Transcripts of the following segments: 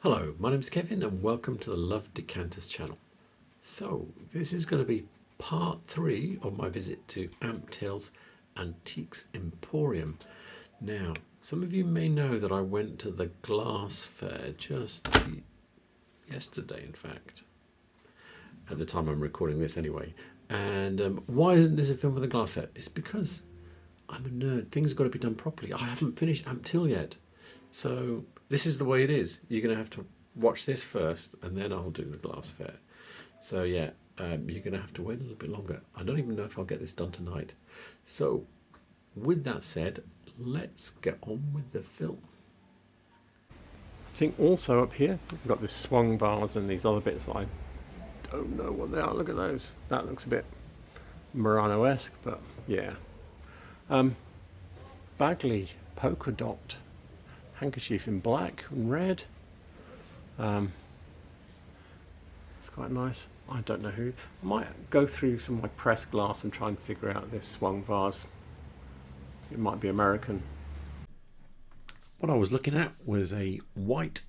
Hello, my name's Kevin and welcome to the Love Decanters channel. So this is going to be part 3 of my visit to Ampthill's Antiques Emporium. Now, some of you may know that I went to the glass fair just yesterday, in fact, at the time I'm recording this anyway. And why isn't this a film with a glass fair? It's because I'm a nerd. Things have got to be done properly. I haven't finished Ampthill yet. So this is the way it is. You're going to have to watch this first and then I'll do the glass fair. So yeah, you're going to have to wait a little bit longer. I don't even know if I'll get this done tonight. So with that said, let's get on with the film. I think also up here, we've got this swung bars and these other bits that I don't know what they are. Look at those. That looks a bit Murano-esque, but yeah. Bagley polka dot handkerchief in black and red. It's quite nice. I don't know who. I might go through some of my pressed glass and try and figure out this swung vase. It might be American. What I was looking at was a white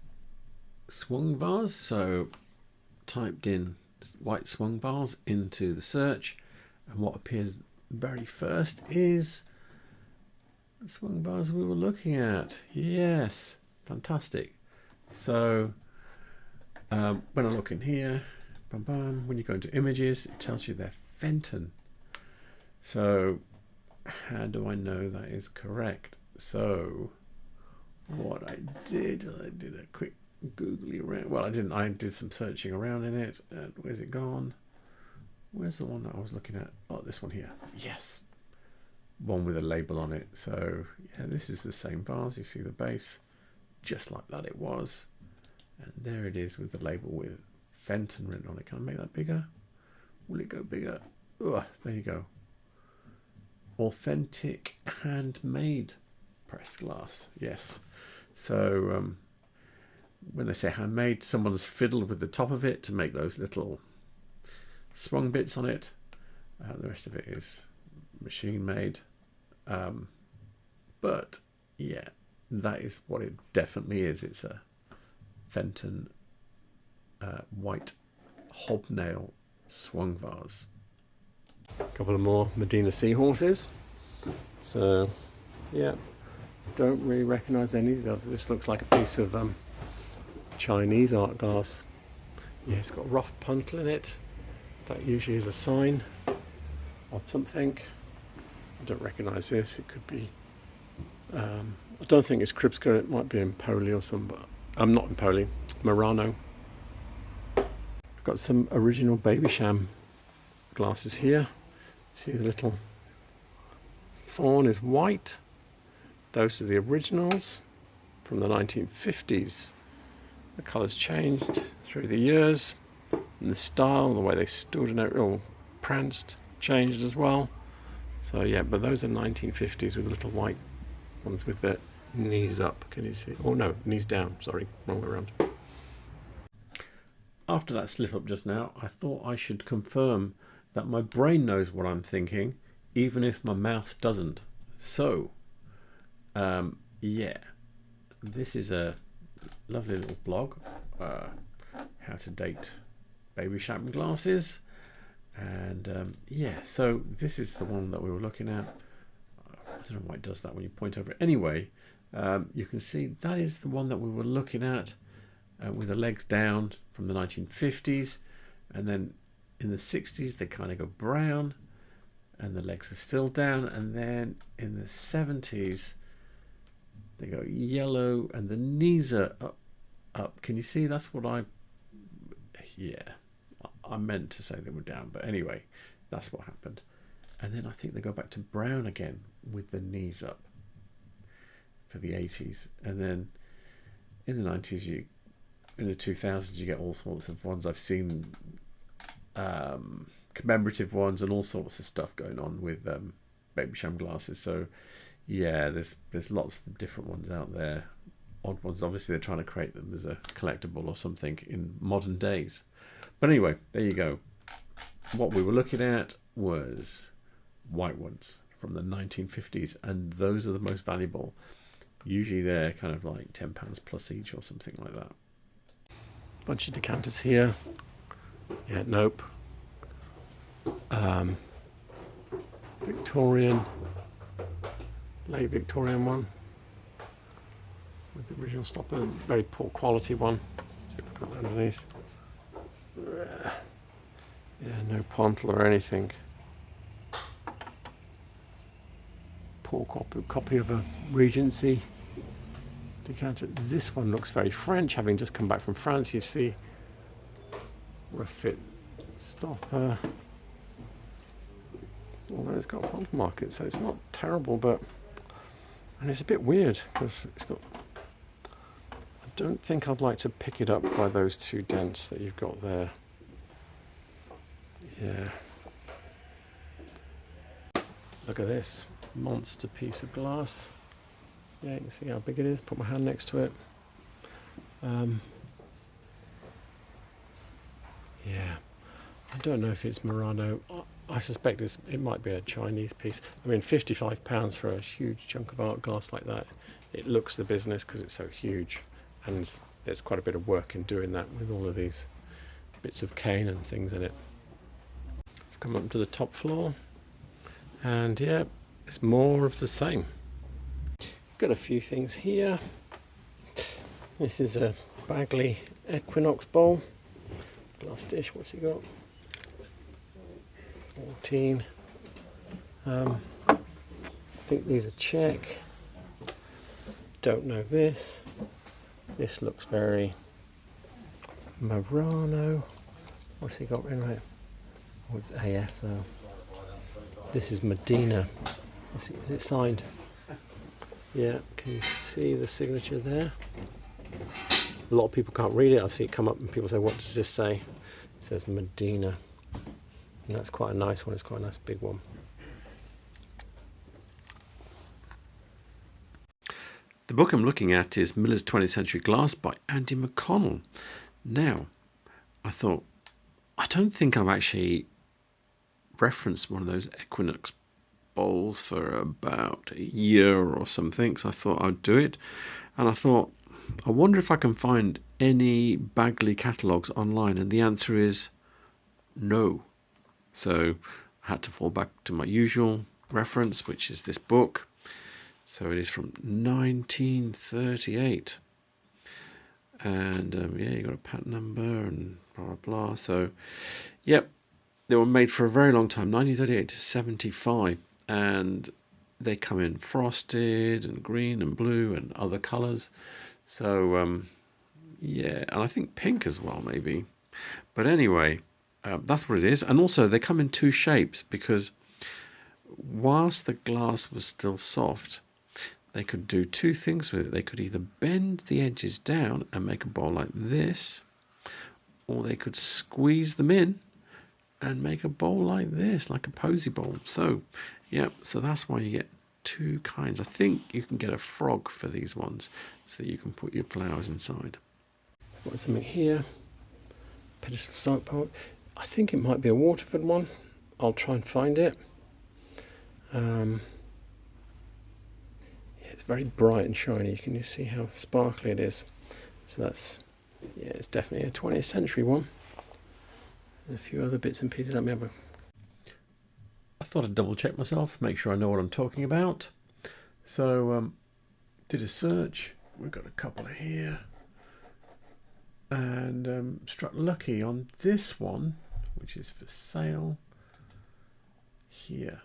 swung vase, so typed in white swung vase into the search, and what appears very first is the swung vase we were looking at. Yes, fantastic. So when I look in here, bam, bam, when you go into images, it tells you they're Fenton. So how do I know that is correct? So what I did a quick googly around. Well, I didn't. I did some searching around in it. And where's it gone? Where's the one that I was looking at? Oh, this one here. Yes. One with a label on it. So yeah, this is the same vase. You see the base just like that it was, and there it is with the label with Fenton written on it. Can I make that bigger? Will it go bigger? Ugh, there you go. Authentic handmade pressed glass. Yes. So when they say handmade, someone's fiddled with the top of it to make those little swung bits on it. The rest of it is machine made. But yeah, that is what it definitely is. It's a Fenton white hobnail swung vase. A couple of more Medina seahorses. So yeah, don't really recognise any of them. This looks like a piece of Chinese art glass. Yeah, it's got rough puntal in it. That usually is a sign of something. I don't recognise this. It could be I don't think it's Kripska. It might be Empoli or some, but I'm not Empoli. Murano. I've got some original baby Sham glasses here. See the little fawn is white. Those are the originals from the 1950s. The colours changed through the years, and the style, the way they stood and all pranced, changed as well. So yeah, but those are 1950s with little white ones with their knees up. Can you see? Oh no, knees down. Sorry, wrong way around. After that slip up just now, I thought I should confirm that my brain knows what I'm thinking, even if my mouth doesn't. So, yeah, this is a lovely little blog, how to date baby Sham glasses. And yeah, so this is the one that we were looking at. I don't know why it does that when you point over it. Anyway, you can see that is the one that we were looking at with the legs down from the 1950s. And then in the 60s, they kind of go brown and the legs are still down. And then in the 70s, they go yellow and the knees are up. Can you see? That's what I meant to say they were down, but anyway, that's what happened. And then I think they go back to brown again with the knees up for the 80s. And then in the 90s, in the 2000s, you get all sorts of ones. I've seen commemorative ones and all sorts of stuff going on with baby Sham glasses. So yeah, there's lots of different ones out there. Odd ones. Obviously, they're trying to create them as a collectible or something in modern days. But anyway, there you go. What we were looking at was white ones from the 1950s, and those are the most valuable. Usually they're kind of like £10 plus each or something like that. bunch of decanters here. Yeah, nope. Victorian, late Victorian one with the original stopper, very poor quality one. See what I've got underneath. Yeah, no pontle or anything. Poor copy of a Regency decanter. This one looks very French, having just come back from France. You see, refit stopper. Although it's got a pontle market, so it's not terrible, but and it's a bit weird because it's got. I don't think I'd like to pick it up by those two dents that you've got there. Yeah. Look at this monster piece of glass. Yeah, you can see how big it is. Put my hand next to it. Yeah, I don't know if it's Murano. I suspect it might be a Chinese piece. I mean, £55 for a huge chunk of art glass like that. It looks the business because it's so huge, and there's quite a bit of work in doing that with all of these bits of cane and things in it. I've come up to the top floor, and yeah, it's more of the same. Got a few things here. This is a Bagley Equinox bowl. Glass dish, what's it got? 14. I think these are Czech. Don't know this. This looks very Murano. What's he got in there? Oh, it's AF though. This is Medina. Is it signed? Yeah, can you see the signature there? A lot of people can't read it. I see it come up and people say, what does this say? It says Medina. And that's quite a nice one. It's quite a nice big one. The book I'm looking at is Miller's 20th Century Glass by Andy McConnell. Now, I thought, I don't think I've actually referenced one of those Equinox bowls for about a year or something, so I thought I'd do it. And I thought, I wonder if I can find any Bagley catalogues online, and the answer is no. So I had to fall back to my usual reference, which is this book. So it is from 1938. And yeah, you got a patent number and blah, blah, blah. So, yep, they were made for a very long time, 1938 to 75. And they come in frosted and green and blue and other colours. So, yeah, and I think pink as well, maybe. But anyway, that's what it is. And also they come in two shapes, because whilst the glass was still soft, they could do two things with it. They could either bend the edges down and make a bowl like this, or they could squeeze them in and make a bowl like this, like a posy bowl. So, yeah, so that's why you get two kinds. I think you can get a frog for these ones, so you can put your flowers inside. I've got something here. Pedestal side part. I think it might be a Waterford one. I'll try and find it. It's very bright and shiny. Can you see how sparkly it is? So that's, yeah, it's definitely a 20th century one. There's a few other bits and pieces. Let me have a... I thought I'd double check myself, make sure I know what I'm talking about. So, did a search. We've got a couple here. And struck lucky on this one, which is for sale here.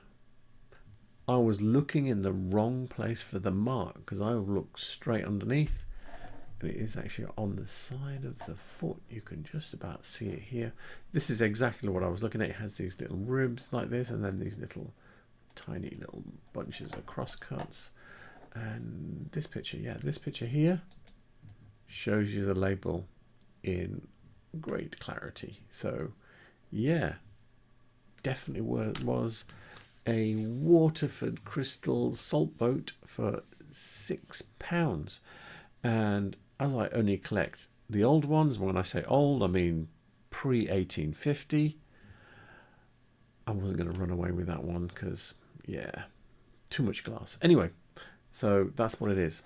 I was looking in the wrong place for the mark, because I looked straight underneath, and it is actually on the side of the foot. You can just about see it here. This is exactly what I was looking at. It has these little ribs like this, and then these little tiny little bunches of cross cuts. And this picture, yeah, this picture here shows you the label in great clarity. So yeah, definitely was a Waterford Crystal salt boat for £6. And as I only collect the old ones, when I say old, I mean pre-1850, I wasn't going to run away with that one because, yeah, too much glass. Anyway, so that's what it is.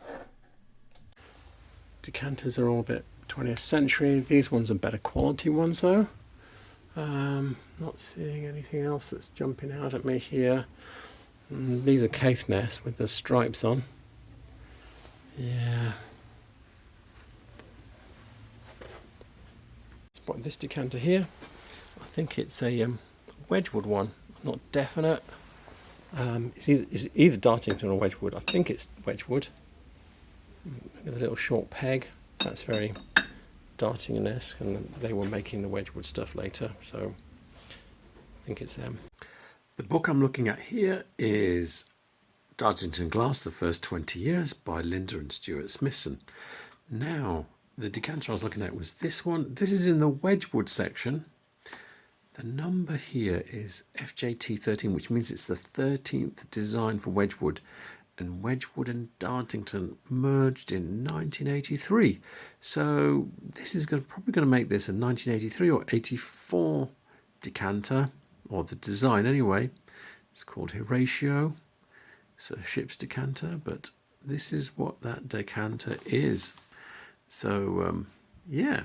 Decanters are all a bit 20th century. These ones are better quality ones though. Not seeing anything else that's jumping out at me here. These are Caithness with the stripes on. Yeah. Spot this decanter here. I think it's a Wedgewood one. I'm not definite. It's either Dartington or Wedgewood. I think it's Wedgewood. Look at the little short peg. That's very Dartington-esque, and they were making the Wedgewood stuff later, so I think it's them. The book I'm looking at here is Dartington Glass, The First 20 Years by Linda and Stuart Smithson. Now, the decanter I was looking at was this one. This is in the Wedgewood section. The number here is FJT13, which means it's the 13th design for Wedgewood. And Wedgewood and Dartington merged in 1983. So this is probably going to make this a 1983 or 84 decanter, or the design anyway. It's called Horatio. It's a ship's decanter, but this is what that decanter is. So yeah,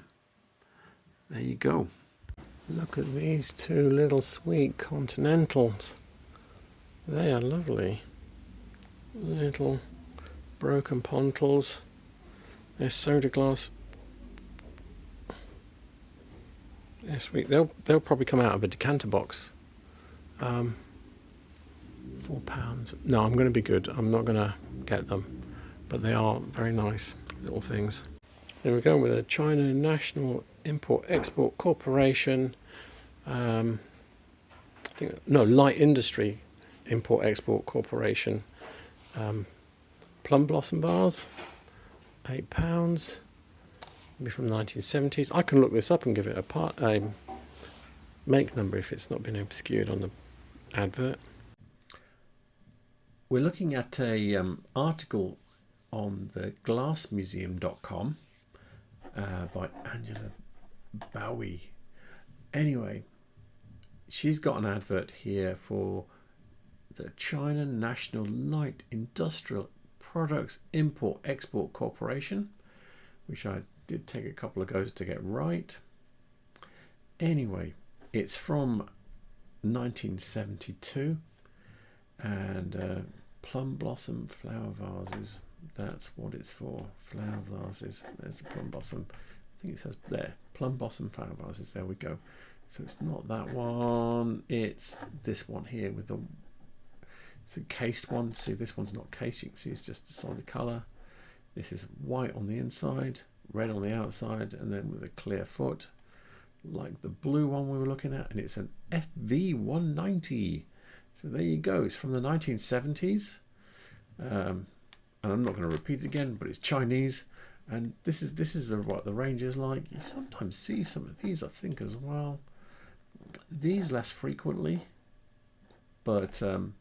there you go. Look at these two little sweet Continentals. They are lovely. Little broken pontals. They're soda glass. They're sweet. They'll probably come out of a decanter box. £4. No, I'm going to be good. I'm not going to get them, but they are very nice little things. There we go with a China National Import-Export Corporation. I think Light Industry Import-Export Corporation. Plum blossom vase, £8. Maybe from the 1970s. I can look this up and give it a make number if it's not been obscured on the advert. We're looking at a article on the glassmuseum.com by Angela Bowie. Anyway, she's got an advert here for the China National Light Industrial Products Import-Export Corporation, which I did take a couple of goes to get right. Anyway, it's from 1972, and plum blossom flower vases, that's what it's for. Flower vases. There's a plum blossom. I think it says there, plum blossom flower vases. There we go. So it's not that one, it's this one here with the, it's a cased one. See, this one's not cased, you can see it's just a solid colour. This is white on the inside, red on the outside, and then with a clear foot, like the blue one we were looking at, and it's an FV190. So there you go, it's from the 1970s. And I'm not going to repeat it again, but it's Chinese, and this is what the range is like. You sometimes see some of these, I think, as well. These less frequently, but you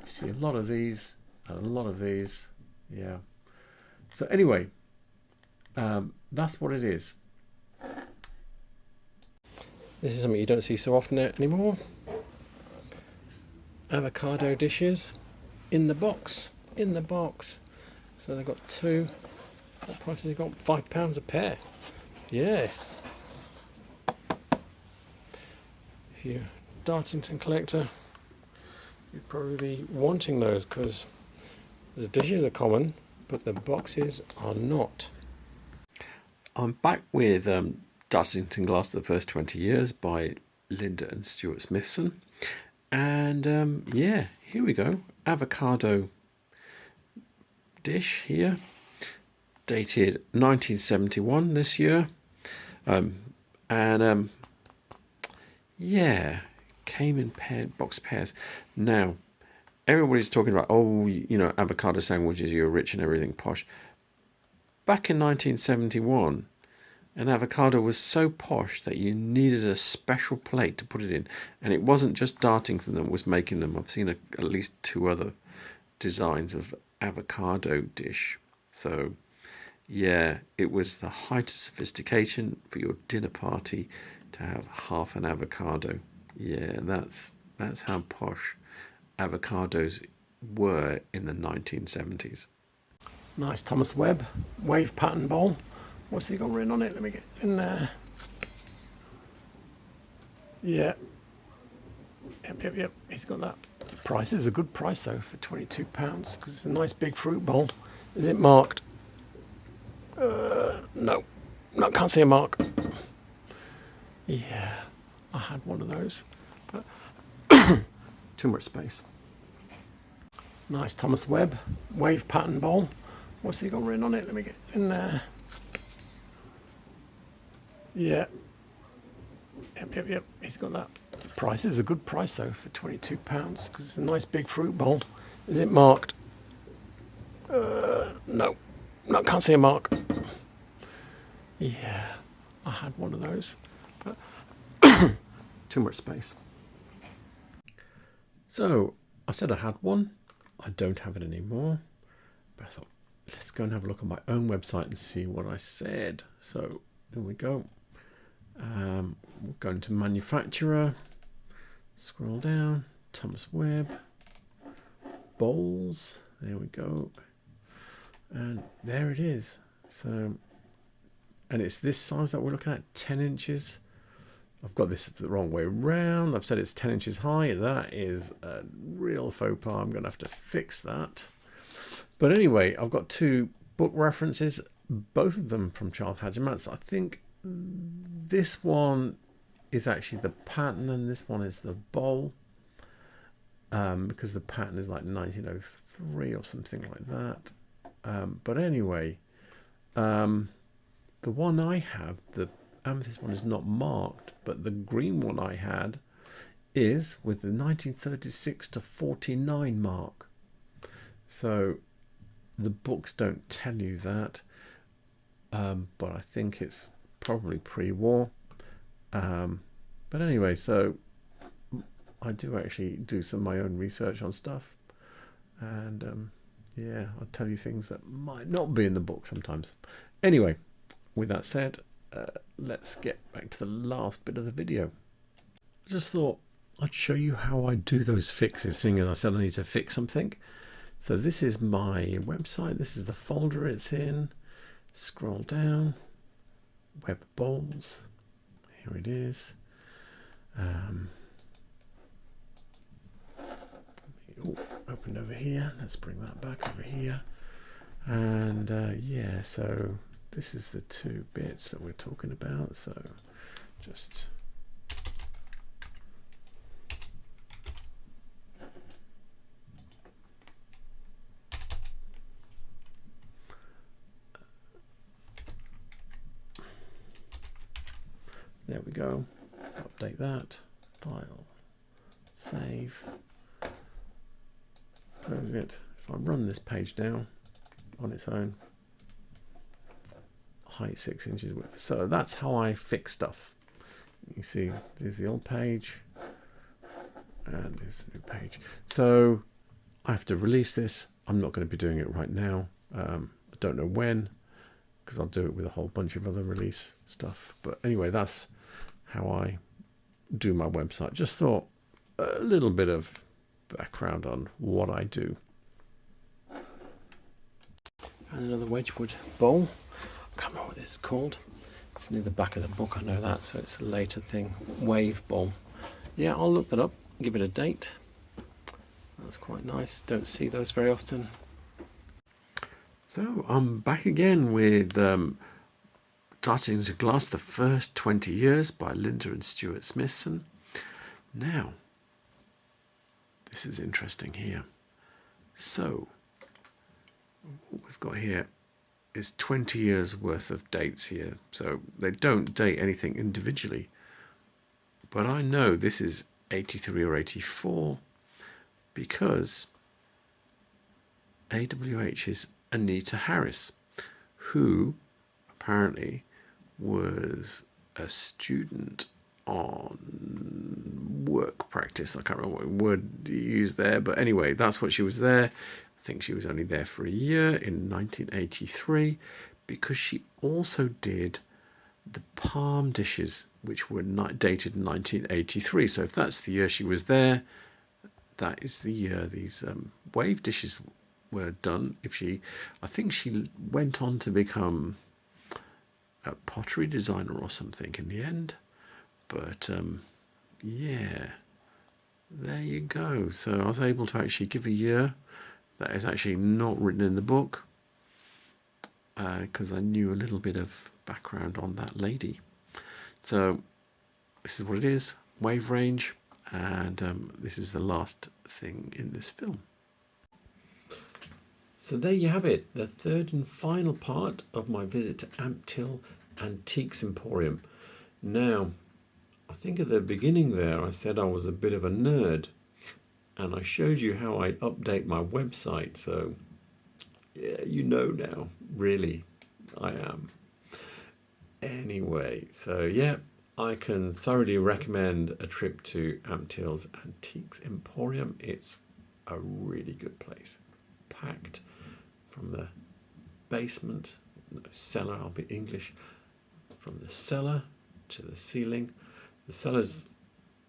see a lot of these and a lot of these. Yeah. So anyway, that's what it is. This is something you don't see so often anymore. Avocado dishes in the box. In the box. So they've got two. What price has it got? £5 a pair. Yeah. If you're a Dartington collector, you'd probably be wanting those, because the dishes are common, but the boxes are not. I'm back with Dartington Glass, The First 20 Years by Linda and Stuart Smithson. And yeah, here we go. Avocado dish here, dated 1971 this year. Yeah, came in box pairs. Now, everybody's talking about, oh, you know, avocado sandwiches, you're rich and everything posh. Back in 1971, an avocado was so posh that you needed a special plate to put it in. And it wasn't just Dartington that was making them. I've seen at least two other designs of avocado dish. So yeah, it was the height of sophistication for your dinner party to have half an avocado. Yeah, that's how posh avocados were in the 1970s. Nice Thomas Webb wave pattern bowl. What's he got written on it? Let me get in there. Yeah. Yep. He's got that. Price is a good price though for £22 because it's a nice big fruit bowl. Is it marked? No, can't see a mark. Yeah, I had one of those, but too much space. Nice Thomas Webb wave pattern bowl. What's he got written on it? Let me get in there. Yeah. Yep. He's got that. Price is a good price though for £22 because it's a nice big fruit bowl. Is it marked? No, can't see a mark. Yeah, I had one of those, but too much space. So I said I had one. I don't have it anymore, but I thought let's go and have a look on my own website and see what I said. So here we go. We're going to manufacturer, scroll down, Thomas Webb, bowls, there we go, and there it is. So, and it's this size that we're looking at, 10 inches. I've got this the wrong way around. I've said it's 10 inches high. That is a real faux pas. I'm going to have to fix that. But anyway, I've got two book references, both of them from Charles Hadjimatz. I think this one is actually the pattern and this one is the bowl, because the pattern is like 1903 or something like that. But anyway, the one I have, the amethyst one, is not marked, but the green one I had is with the 1936 to 49 mark. So the books don't tell you that, but I think it's probably pre-war. But anyway, so I do actually do some of my own research on stuff, and yeah, I'll tell you things that might not be in the book sometimes. Anyway, with that said, let's get back to the last bit of the video. I just thought I'd show you how I do those fixes, seeing as I said I need to fix something. So this is my website, this is the folder it's in. Scroll down, web bowls, here it is. Open over here, let's bring that back over here. And yeah, so this is the two bits that we're talking about. So just there we go. Update that. File. Save. Close it. If I run this page down on its own, height 6 inches width. So that's how I fix stuff. You see, there's the old page and there's the new page. So I have to release this. I'm not going to be doing it right now. I don't know when, because I'll do it with a whole bunch of other release stuff. But anyway, that's how I do my website. Just thought a little bit of background on what I do. And another Wedgewood bowl. I can't remember what this is called. It's near the back of the book, I know that, so it's a later thing. Waveball. Yeah, I'll look that up, give it a date. That's quite nice. Don't see those very often. So I'm back again with Dartington Glass, the first 20 years by Linda and Stuart Smithson. Now, this is interesting here. So, what we've got here is 20 years worth of dates here. So they don't date anything individually. But I know this is 83 or 84 because AWH is Anita Harris, who apparently was a student on work practice. I can't remember what word you used there, but anyway, that's what she was there. I think she was only there for a year in 1983 because she also did the palm dishes, which were dated in 1983. So if that's the year she was there, that is the year these wave dishes were done. I think she went on to become a pottery designer or something in the end. But yeah, there you go. So I was able to actually give a year that is actually not written in the book, because I knew a little bit of background on that lady. So this is what it is, wave range, and this is the last thing in this film. So there you have it, the third and final part of my visit to Ampthill Antiques Emporium. Now, I think at the beginning there I said I was a bit of a nerd, and I showed you how I update my website, so yeah, you know now, really, I am. Anyway, so yeah, I can thoroughly recommend a trip to Ampthill's Antiques Emporium. It's a really good place. Packed from the basement, no, cellar, I'll be English, from the cellar to the ceiling. The cellar's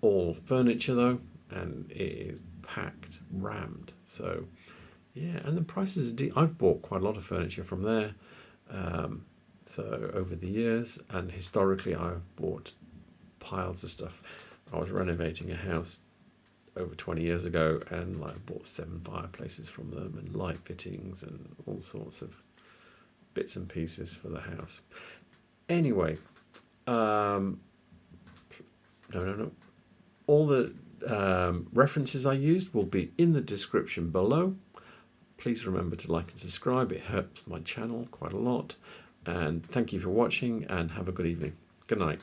all furniture though, and it is packed, rammed. So yeah, and the prices are I've bought quite a lot of furniture from there. So over the years, and historically I've bought piles of stuff. I was renovating a house over 20 years ago, and like bought 7 fireplaces from them, and light fittings and all sorts of bits and pieces for the house. Anyway, no. All the references I used will be in the description below. Please remember to like and subscribe. It helps my channel quite a lot. And thank you for watching, and have a good evening. Good night.